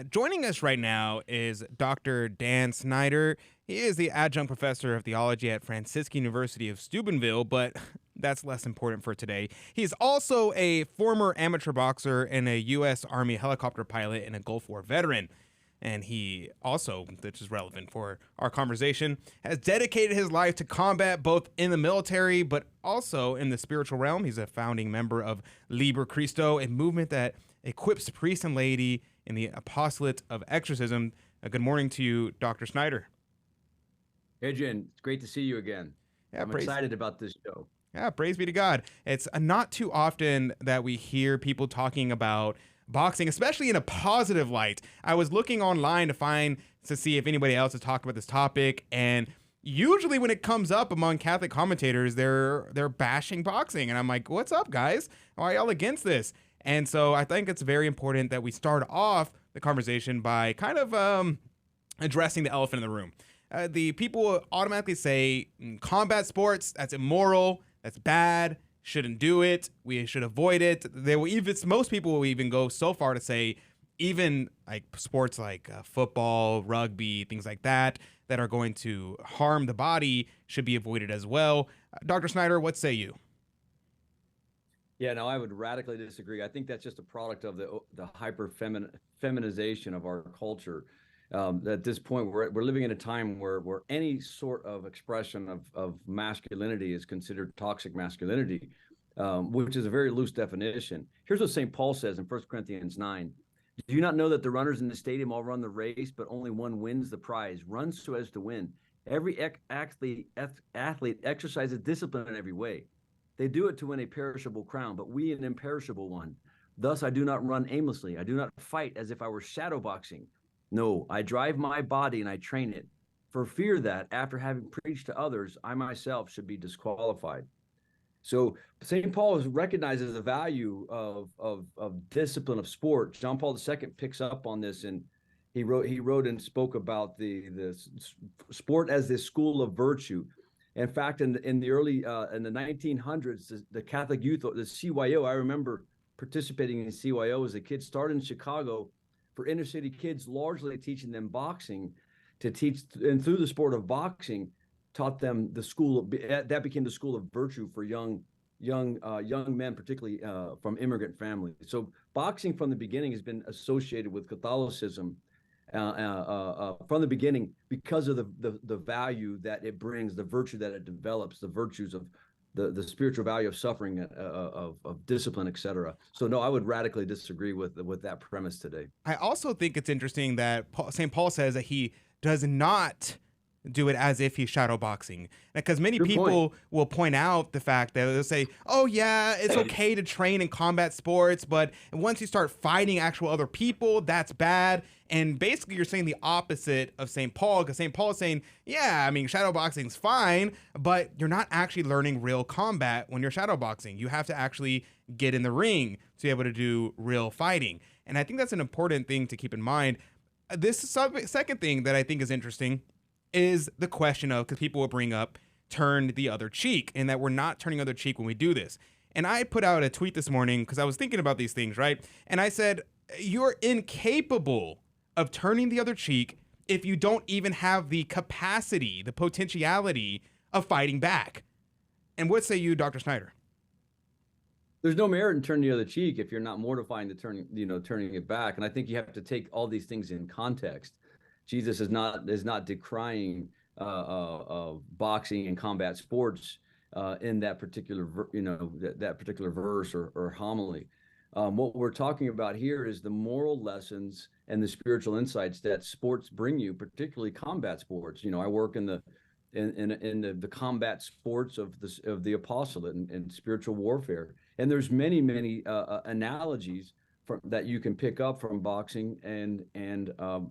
Joining us right now is Dr. Dan Schneider. He is the Adjunct Professor of Theology at Franciscan University of Steubenville, but that's less important for today. He's also a former amateur boxer and a U.S. Army helicopter pilot and a Gulf War veteran. And he also, which is relevant for our conversation, has dedicated his life to combat both in the military but also in the spiritual realm. He's a founding member of Liber Christo, a movement that equips priests and laity in the apostolate of exorcism. Good morning to you, Dr. Schneider. Adrian, it's great to see you again. I'm excited about this show. Yeah, praise be to God. It's not too often that we hear people talking about boxing, especially in a positive light. I was looking online to see if anybody else has talked about this topic, and usually when it comes up among Catholic commentators, they're bashing boxing, and I'm like, what's up, guys? Why are y'all against this? And so I think it's very important that we start off the conversation by kind of addressing the elephant in the room. The people automatically say combat sports, that's immoral, that's bad, shouldn't do it, we should avoid it. Most people will even go so far to say even like sports like football, rugby, things like that are going to harm the body should be avoided as well. Dr. Schneider, what say you? Yeah, no, I would radically disagree. I think that's just a product of the feminization of our culture. At this point, we're living in a time where any sort of expression of masculinity is considered toxic masculinity, which is a very loose definition. Here's what St. Paul says in 1 Corinthians 9. Do you not know that the runners in the stadium all run the race, but only one wins the prize? Run so as to win. Every athlete exercises discipline in every way. They do it to win a perishable crown, but we an imperishable one. Thus I do not run aimlessly. I do not fight as if I were shadow boxing. No, I drive my body and I train it, for fear that, after having preached to others, I myself should be disqualified. So St. Paul recognizes the value of discipline of sport. John Paul II picks up on this, and he wrote and spoke about the sport as this school of virtue. In fact, in the early in the 1900s, the Catholic youth, the CYO, I remember participating in CYO as a kid, started in Chicago for inner city kids, largely teaching them boxing, and through the sport of boxing, taught them that became the school of virtue for young men, particularly from immigrant families. So boxing from the beginning has been associated with Catholicism. From the beginning, because of the value that it brings, the virtue that it develops, the virtues of the spiritual value of suffering, of discipline, etc. So no, I would radically disagree with that premise today. I also think it's interesting that St. Paul says that he does not do it as if he's shadow boxing, because many people will point out the fact that they'll say, oh yeah, it's okay to train in combat sports, but once you start fighting actual other people, that's bad. And basically you're saying the opposite of St. Paul, because St. Paul is saying, yeah, I mean, shadow boxing's fine, but you're not actually learning real combat when you're shadow boxing. You have to actually get in the ring to be able to do real fighting. And I think that's an important thing to keep in mind. This second thing that I think is interesting is the question of, because people will bring up, turn the other cheek, and that we're not turning the other cheek when we do this. And I put out a tweet this morning because I was thinking about these things, right? And I said, you're incapable of turning the other cheek if you don't even have the capacity, the potentiality of fighting back. And what say you, Dr. Schneider? There's no merit in turning the other cheek if you're not mortifying turning it back. And I think you have to take all these things in context. Jesus is not decrying boxing and combat sports in that particular that particular verse or homily. What we're talking about here is the moral lessons and the spiritual insights that sports bring you, particularly combat sports. I work in the combat sports of the apostolate and spiritual warfare, and there's many analogies that you can pick up from boxing and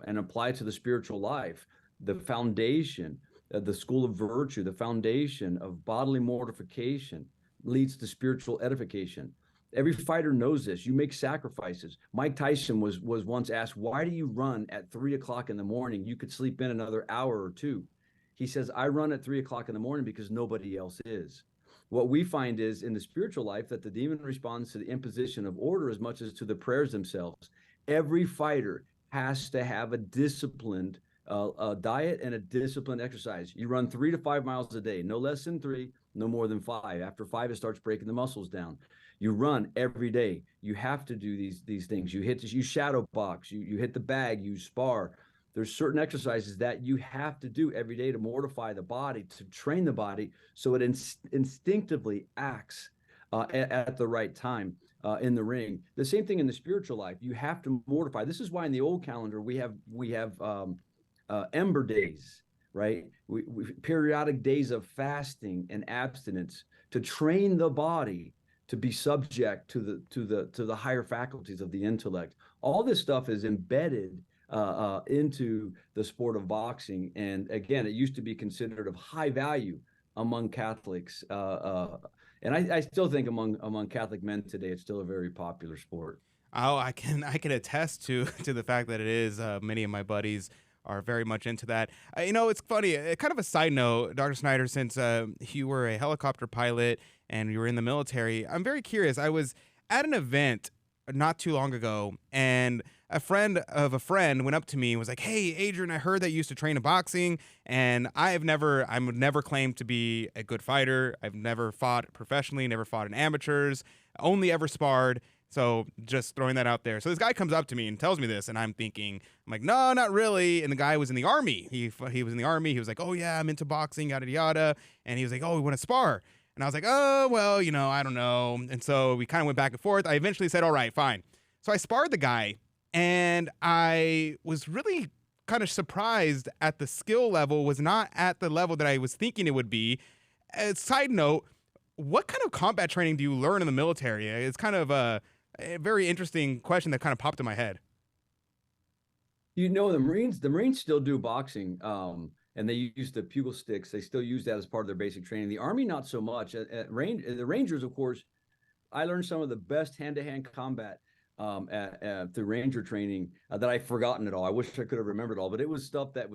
apply to the spiritual life. The foundation, the school of virtue, the foundation of bodily mortification leads to spiritual edification. Every fighter knows this. You make sacrifices. Mike Tyson was once asked, why do you run at 3 o'clock in the morning? You could sleep in another hour or two. He says, I run at 3 o'clock in the morning because nobody else is. What we find is in the spiritual life that the demon responds to the imposition of order as much as to the prayers themselves. Every fighter has to have a disciplined diet and a disciplined exercise. You run 3 to 5 miles a day, no less than 3, no more than 5. After 5, it starts breaking the muscles down. You run every day. You have to do these things. You shadow box, you hit the bag, you spar. There's certain exercises that you have to do every day to mortify the body, to train the body so it instinctively acts at the right time in the ring. The same thing in the spiritual life. You have to mortify. This is why in the old calendar we have ember days, right? We periodic days of fasting and abstinence to train the body to be subject to the higher faculties of the intellect. All this stuff is embedded into the sport of boxing, and again, it used to be considered of high value among Catholics, and I still think among Catholic men today, it's still a very popular sport. Oh, I can attest to the fact that it is. Many of my buddies are very much into that. It's funny. Kind of a side note, Dr. Schneider, since you were a helicopter pilot and you were in the military, I'm very curious. I was at an event not too long ago, and a friend of a friend went up to me and was like, "Hey, Adrian, I heard that you used to train in boxing, and I would never claim to be a good fighter. I've never fought professionally, never fought in amateurs, only ever sparred. So just throwing that out there." So this guy comes up to me and tells me this, and I'm like, no, not really. And the guy was in the Army. He was in the Army. He was like, "Oh yeah, I'm into boxing, yada yada." And he was like, "Oh, we want to spar." And I was like, "Oh, well, I don't know." And so we kind of went back and forth. I eventually said, "All right, fine." So I sparred the guy, and I was really kind of surprised at the skill level was not at the level that I was thinking it would be. Side note, what kind of combat training do you learn in the military? It's kind of a very interesting question that kind of popped in my head. The Marines still do boxing, and they use the pugil sticks. They still use that as part of their basic training. The Army, not so much. The Rangers, of course, I learned some of the best hand-to-hand combat at the Ranger training that I've forgotten it all. I wish I could have remembered it all, but it was stuff that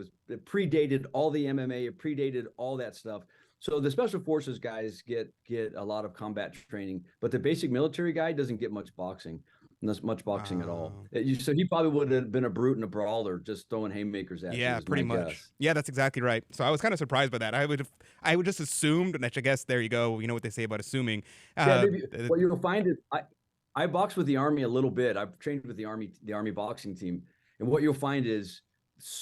predated all the MMA, it predated all that stuff. So the special forces guys get a lot of combat training, but the basic military guy doesn't get much boxing at all. So he probably would have been a brute and a brawler, just throwing haymakers at you. Yeah, pretty much. Guess. Yeah, that's exactly right. So I was kind of surprised by that. I would just assumed, and I guess there you go. You know what they say about assuming. What you'll find is I boxed with the Army a little bit. I've trained with the Army boxing team, and what you'll find is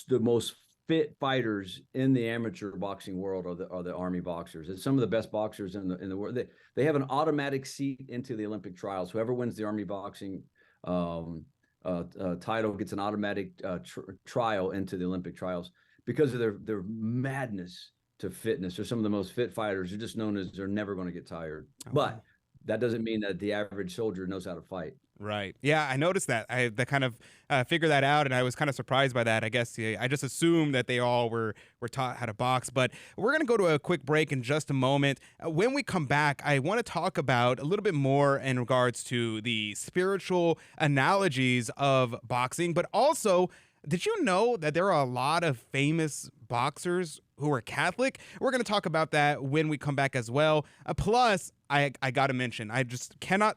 the most fit fighters in the amateur boxing world are the Army boxers. It's some of the best boxers in the world. They have an automatic seat into the Olympic trials. Whoever wins the Army boxing title gets an automatic trial into the Olympic trials because of their madness to fitness. They're some of the most fit fighters. They're just known as they're never going to get tired. Okay. But that doesn't mean that the average soldier knows how to fight. Right. Yeah, I noticed that. I kind of figured that out, and I was kind of surprised by that. I guess I just assumed that they all were taught how to box. But we're going to go to a quick break in just a moment. When we come back, I want to talk about a little bit more in regards to the spiritual analogies of boxing, but also, did you know that there are a lot of famous boxers who are Catholic? We're going to talk about that when we come back as well. Plus, I got to mention,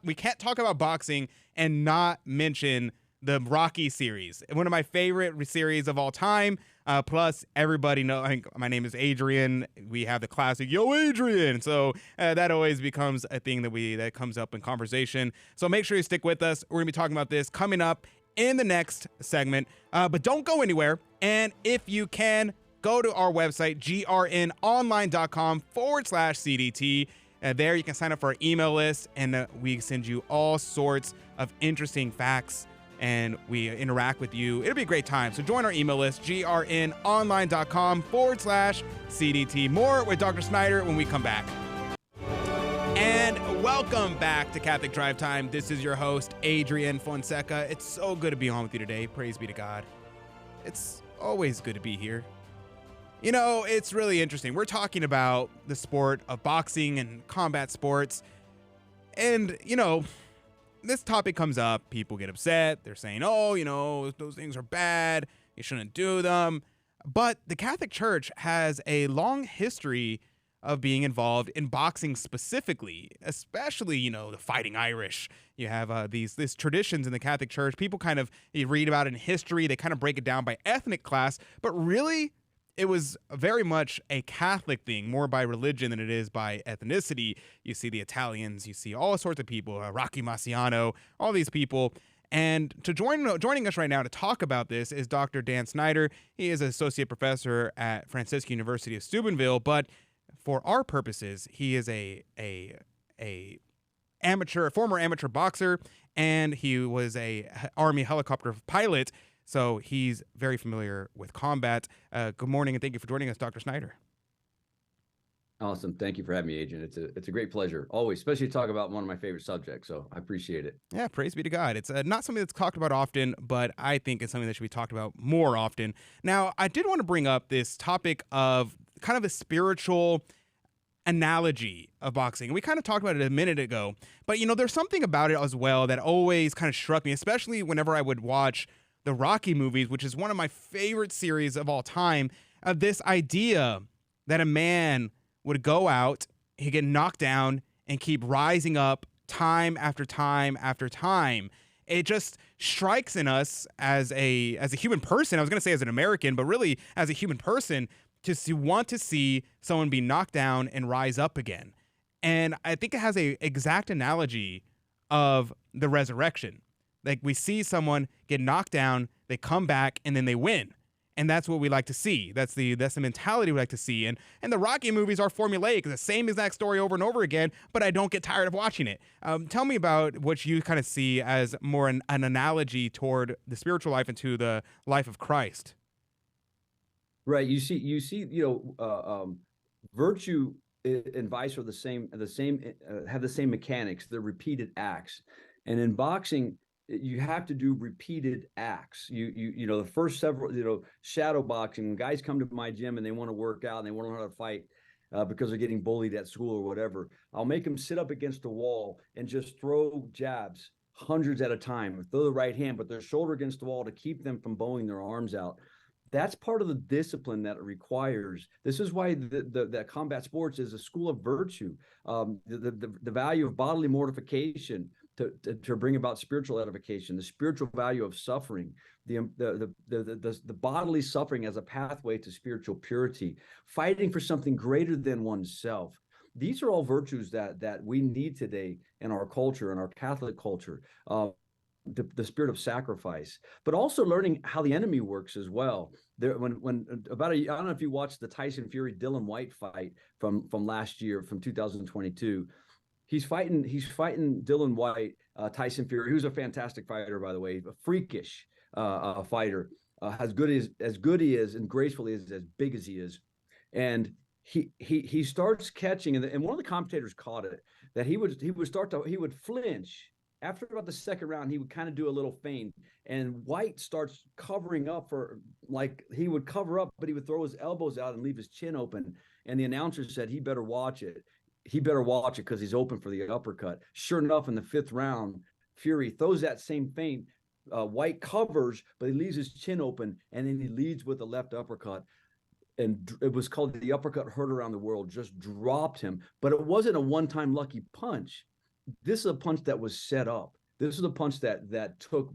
we can't talk about boxing and not mention the Rocky series, one of my favorite series of all time. Plus, everybody knows, I think my name is Adrian. We have the classic, "Yo, Adrian." So that always becomes a thing that comes up in conversation. So make sure you stick with us. We're going to be talking about this coming up in the next segment. But don't go anywhere. And if you can, go to our website, grnonline.com/CDT. There you can sign up for our email list, and we send you all sorts of interesting facts, and we interact with you. It'll be a great time. So join our email list, grnonline.com/CDT. More with Dr. Schneider when we come back. And welcome back to Catholic Drive Time. This is your host, Adrian Fonseca. It's so good to be on with you today. Praise be to God. It's always good to be here. It's really interesting. We're talking about the sport of boxing and combat sports. And, this topic comes up. People get upset. They're saying, oh, those things are bad. You shouldn't do them. But the Catholic Church has a long history of being involved in boxing specifically, especially, the Fighting Irish. You have these traditions in the Catholic Church. People kind of, you read about it in history, they kind of break it down by ethnic class, but really it was very much a Catholic thing, more by religion than it is by ethnicity. You see the Italians, you see all sorts of people, Rocky Marciano, all these people. And joining us right now to talk about this is Dr. Dan Schneider. He is an associate professor at Franciscan University of Steubenville, but for our purposes, he is a former amateur boxer, and he was a Army helicopter pilot. So he's very familiar with combat. Good morning, and thank you for joining us, Dr. Schneider. Awesome. Thank you for having me, Adrian. It's a great pleasure, always, especially to talk about one of my favorite subjects. So I appreciate it. Yeah, praise be to God. It's not something that's talked about often, but I think it's something that should be talked about more often. Now, I did want to bring up this topic of kind of a spiritual analogy of boxing. We kind of talked about it a minute ago, but there's something about it as well that always kind of struck me, especially whenever I would watch the Rocky movies, which is one of my favorite series of all time, of this idea that a man would go out, he'd get knocked down, and keep rising up time after time after time. It just strikes in us as a human person. I was going to say as an American, but really as a human person, to want to see someone be knocked down and rise up again. And I think it has a exact analogy of the resurrection. Like, we see someone get knocked down, they come back, and then they win. And that's what we like to see. That's the mentality we like to see. And the Rocky movies are formulaic, the same exact story over and over again, but I don't get tired of watching it. Tell me about what you kind of see as more an analogy toward the spiritual life and to the life of Christ. Right. You see, virtue and vice are the same, have the same mechanics. They're repeated acts. And in boxing, you have to do repeated acts. The first several, shadow boxing, when guys come to my gym and they want to work out and they want to learn how to fight because they're getting bullied at school or whatever, I'll make them sit up against the wall and just throw jabs, hundreds at a time, throw the right hand, but their shoulder against the wall to keep them from bowing their arms out. That's part of the discipline that it requires. This is why the combat sports is a school of virtue. The value of bodily mortification to bring about spiritual edification, the spiritual value of suffering, the bodily suffering as a pathway to spiritual purity, fighting for something greater than oneself. These are all virtues that we need today in our culture, in our Catholic culture. The spirit of sacrifice, but also learning how the enemy works as well. I don't know if you watched the Tyson Fury Dylan White fight from last year, from 2022. He's fighting Dylan White, Tyson Fury, who's a fantastic fighter, by the way, a freakish fighter, as good he is, and gracefully as big as he is. And he starts catching, and one of the commentators caught it, that he would flinch. After about the second round, he would kind of do a little feint, and White starts covering up he would cover up, but he would throw his elbows out and leave his chin open. And the announcer said, he better watch it. He better watch it because he's open for the uppercut. Sure enough, in the fifth round, Fury throws that same feint. White covers, but he leaves his chin open, and then he leads with a left uppercut. And it was called the uppercut heard around the world, just dropped him. But it wasn't a one-time lucky punch. This is a punch that was set up. This is a punch that took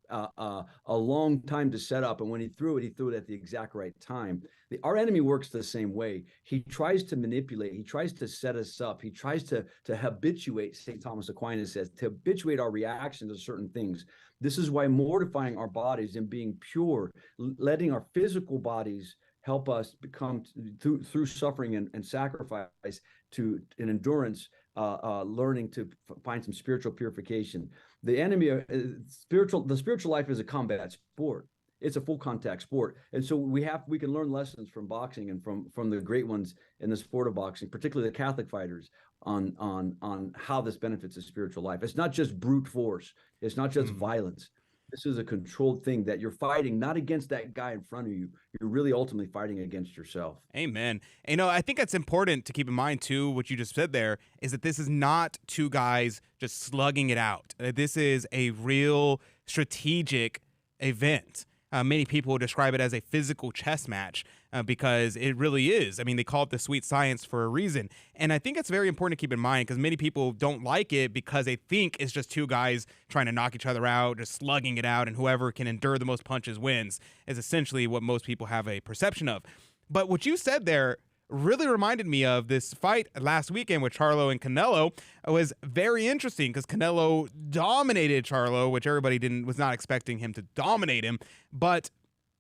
a long time to set up. And when he threw it at the exact right time. Our enemy works the same way. He tries to manipulate. He tries to set us up. He tries to habituate, St. Thomas Aquinas says, to habituate our reaction to certain things. This is why mortifying our bodies and being pure, letting our physical bodies help us become, through suffering and sacrifice, to an endurance, learning to find some spiritual purification. The enemy, the spiritual life is a combat sport. It's a full contact sport, and so we can learn lessons from boxing and from the great ones in the sport of boxing, particularly the Catholic fighters, on how this benefits the spiritual life. It's not just brute force. It's not just violence. This is a controlled thing that you're fighting not against that guy in front of you. You're really ultimately fighting against yourself. Amen. And, I think that's important to keep in mind, too, what you just said there, is that this is not two guys just slugging it out. This is a real strategic event. many people describe it as a physical chess match because it really is. I mean, they call it the sweet science for a reason. And I think it's very important to keep in mind because many people don't like it because they think it's just two guys trying to knock each other out, just slugging it out, and whoever can endure the most punches wins is essentially what most people have a perception of. But what you said there really reminded me of this fight last weekend with Charlo and Canelo. It was very interesting because Canelo dominated Charlo, which everybody was not expecting him to dominate him. But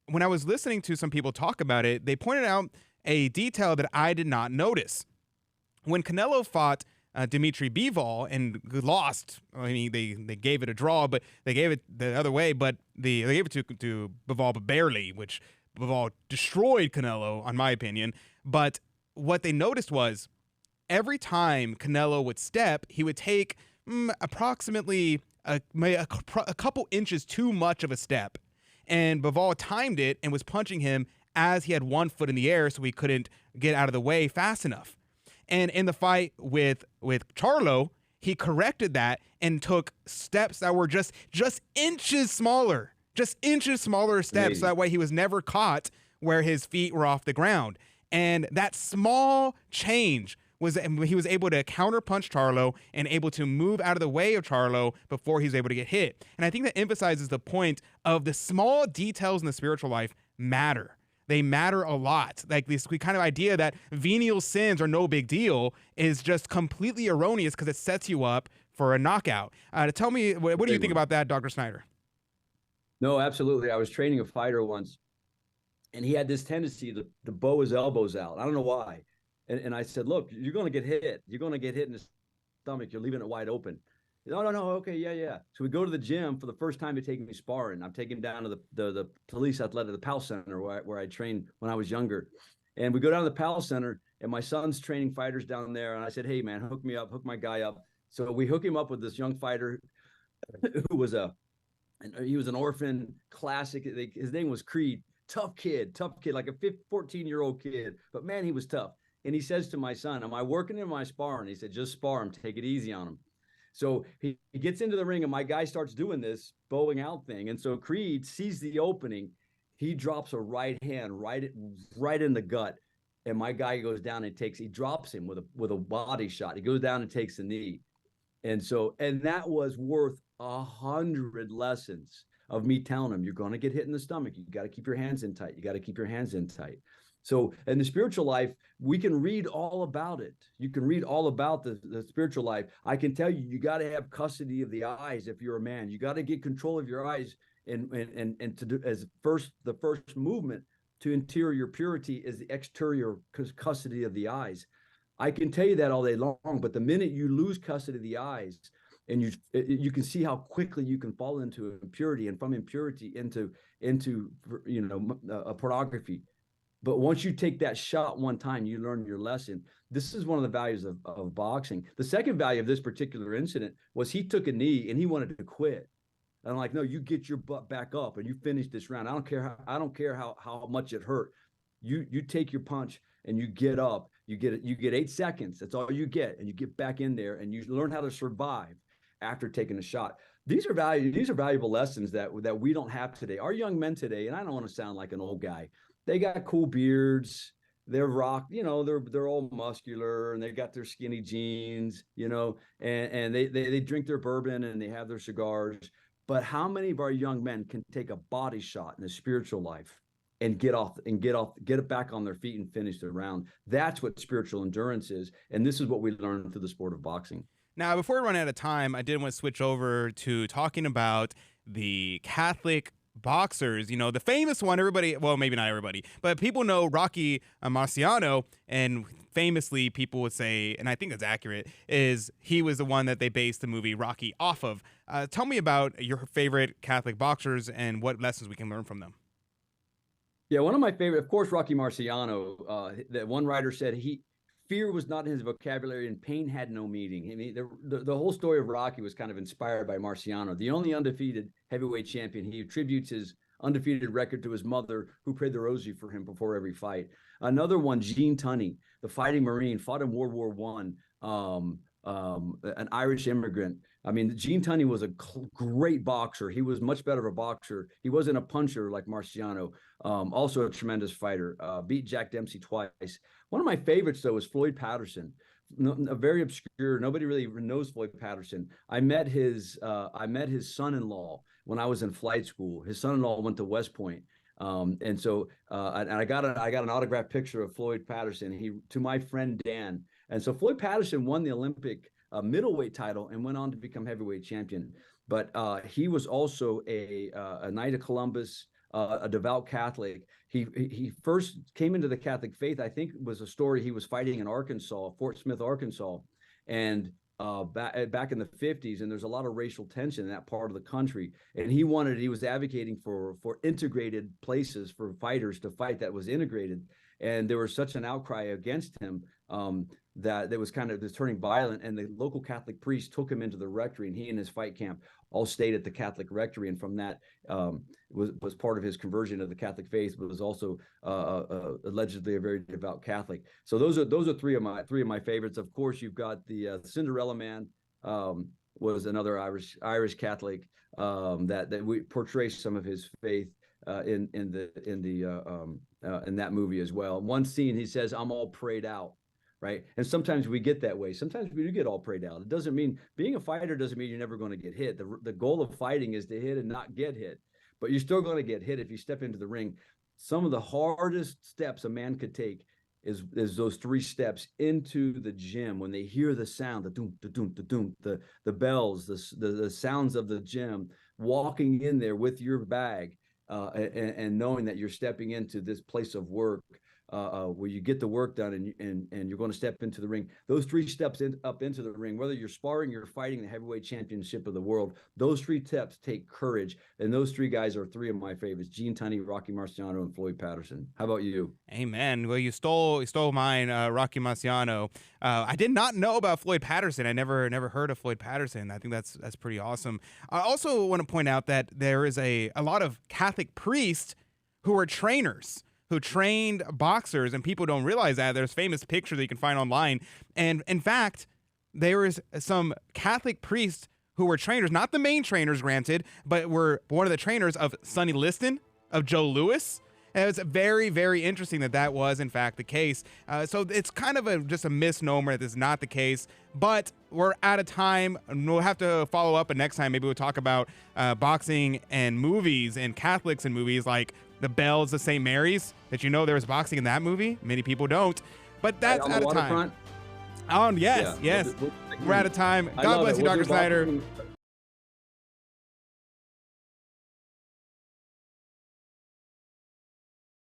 when I was listening to some people talk about it, they pointed out a detail that I did not notice. When Canelo fought Dimitri Bivol and lost, I mean, they gave it a draw, but they gave it the other way, but they gave it to Bivol, but barely, which Bivol destroyed Canelo, in my opinion. But what they noticed was every time Canelo would step, he would take approximately a couple inches too much of a step. And Bivol timed it and was punching him as he had one foot in the air so he couldn't get out of the way fast enough. And in the fight with Charlo, he corrected that and took steps that were just inches smaller. Just inches smaller steps. Amazing. So that way he was never caught where his feet were off the ground. And that small change he was able to counterpunch Charlo and able to move out of the way of Charlo before he's able to get hit. And I think that emphasizes the point of the small details in the spiritual life matter. They matter a lot. Like this kind of idea that venial sins are no big deal is just completely erroneous because it sets you up for a knockout. Tell me, what do you think about that, Dr. Schneider? No, absolutely. I was training a fighter once, and he had this tendency to bow his elbows out. I don't know why. And I said, look, you're going to get hit. You're going to get hit in the stomach. You're leaving it wide open. No. Okay, yeah. So we go to the gym for the first time to take me sparring. I'm taking him down to the police athletic, the PAL Center where I trained when I was younger. And we go down to the PAL Center, and my son's training fighters down there. And I said, hey, man, hook me up, hook my guy up. So we hook him up with this young fighter who was he was an orphan, classic. His name was Creed. Tough kid, like a 14-year-old kid. But, man, he was tough. And he says to my son, am I working in my sparring? He said, just spar him. Take it easy on him. So he gets into the ring, and my guy starts doing this bowing out thing. And so Creed sees the opening. He drops a right hand right in the gut. And my guy goes down and he drops him with a body shot. He goes down and takes the knee. And that was worth 100 lessons of me telling him, you're going to get hit in the stomach. You got to keep your hands in tight. You got to keep your hands in tight. So in the spiritual life, we can read all about it. You can read all about the spiritual life. I can tell you, you got to have custody of the eyes if you're a man. You got to get control of your eyes and to do the first movement to interior purity is the exterior custody of the eyes. I can tell you that all day long, but the minute you lose custody of the eyes, and you can see how quickly you can fall into impurity, and from impurity into pornography. But once you take that shot one time, you learn your lesson. This is one of the values of boxing. The second value of this particular incident was he took a knee and he wanted to quit. And I'm like, no, you get your butt back up and you finish this round. I don't care how much it hurt. You take your punch and you get up. You get 8 seconds. That's all you get, and you get back in there and you learn how to survive after taking a shot. These are valuable lessons that we don't have today. Our young men today, and I don't want to sound like an old guy, they got cool beards. They're they're all muscular, and they got their skinny jeans, and they drink their bourbon and they have their cigars. But how many of our young men can take a body shot in the spiritual life and get it back on their feet and finish the round? That's what spiritual endurance is. And this is what we learn through the sport of boxing. Now, before we run out of time, I did want to switch over to talking about the Catholic boxers, the famous one, maybe not everybody, but people know Rocky Marciano, and famously people would say, and I think that's accurate, is he was the one that they based the movie Rocky off of. Tell me about your favorite Catholic boxers and what lessons we can learn from them. Yeah, one of my favorite, of course, Rocky Marciano. That one writer said fear was not in his vocabulary and pain had no meaning. I mean, the whole story of Rocky was kind of inspired by Marciano, the only undefeated heavyweight champion. He attributes his undefeated record to his mother, who prayed the rosary for him before every fight. Another one, Gene Tunney, the fighting Marine, fought in World War I, an Irish immigrant. I mean, Gene Tunney was a great boxer. He was much better of a boxer. He wasn't a puncher like Marciano. Also a tremendous fighter. Beat Jack Dempsey twice. One of my favorites, though, is Floyd Patterson. A very obscure. Nobody really knows Floyd Patterson. I met his son-in-law when I was in flight school. His son-in-law went to West Point. And I got an autographed picture of Floyd Patterson. To my friend Dan. And so Floyd Patterson won the Olympic middleweight title and went on to become heavyweight champion. But he was also a Knight of Columbus, a devout Catholic. He first came into the Catholic faith, I think it was a story. He was fighting in Arkansas, Fort Smith, Arkansas, and back in the 50s, and there's a lot of racial tension in that part of the country. And he was advocating for integrated places for fighters to fight that was integrated. And there was such an outcry against him that it was kind of turning violent, and the local Catholic priest took him into the rectory, and he and his fight camp all stayed at the Catholic rectory. And from that was part of his conversion of the Catholic faith, but was also allegedly a very devout Catholic. So those are three of my favorites. Of course, you've got the Cinderella Man, was another Irish Catholic that we portray some of his faith in that movie as well. One scene, he says, "I'm all prayed out." Right. And sometimes we get that way. Sometimes we do get all prayed out. It doesn't mean being a fighter doesn't mean you're never going to get hit. The goal of fighting is to hit and not get hit. But you're still going to get hit if you step into the ring. Some of the hardest steps a man could take is those 3 steps into the gym when they hear the sound, the doom, the doom, the doom, the bells, the sounds of the gym, walking in there with your bag and knowing that you're stepping into this place of work. Where you get the work done and you're going to step into the ring. Those 3 steps up into the ring, whether you're sparring, you're fighting the heavyweight championship of the world, those 3 steps take courage. And those 3 guys are 3 of my favorites: Gene Tunney, Rocky Marciano, and Floyd Patterson. How about you? Amen. Well, you stole mine, Rocky Marciano. I did not know about Floyd Patterson. I never heard of Floyd Patterson. I think that's pretty awesome. I also want to point out that there is a lot of Catholic priests who are trainers, who trained boxers, and people don't realize that. There's famous pictures that you can find online. And in fact, there is some Catholic priests who were trainers, not the main trainers, granted, but were one of the trainers of Sonny Liston, of Joe Louis. And it's very, very interesting that was, in fact, the case. So it's kind of just a misnomer that this is not the case. But we're out of time. We'll have to follow up, and next time maybe we'll talk about boxing and movies and Catholics and movies like The Bells of St. Mary's. That there was boxing in that movie. Many people don't. But that's out of time. Oh, yes. We're out of time. God bless you, Dr. Schneider.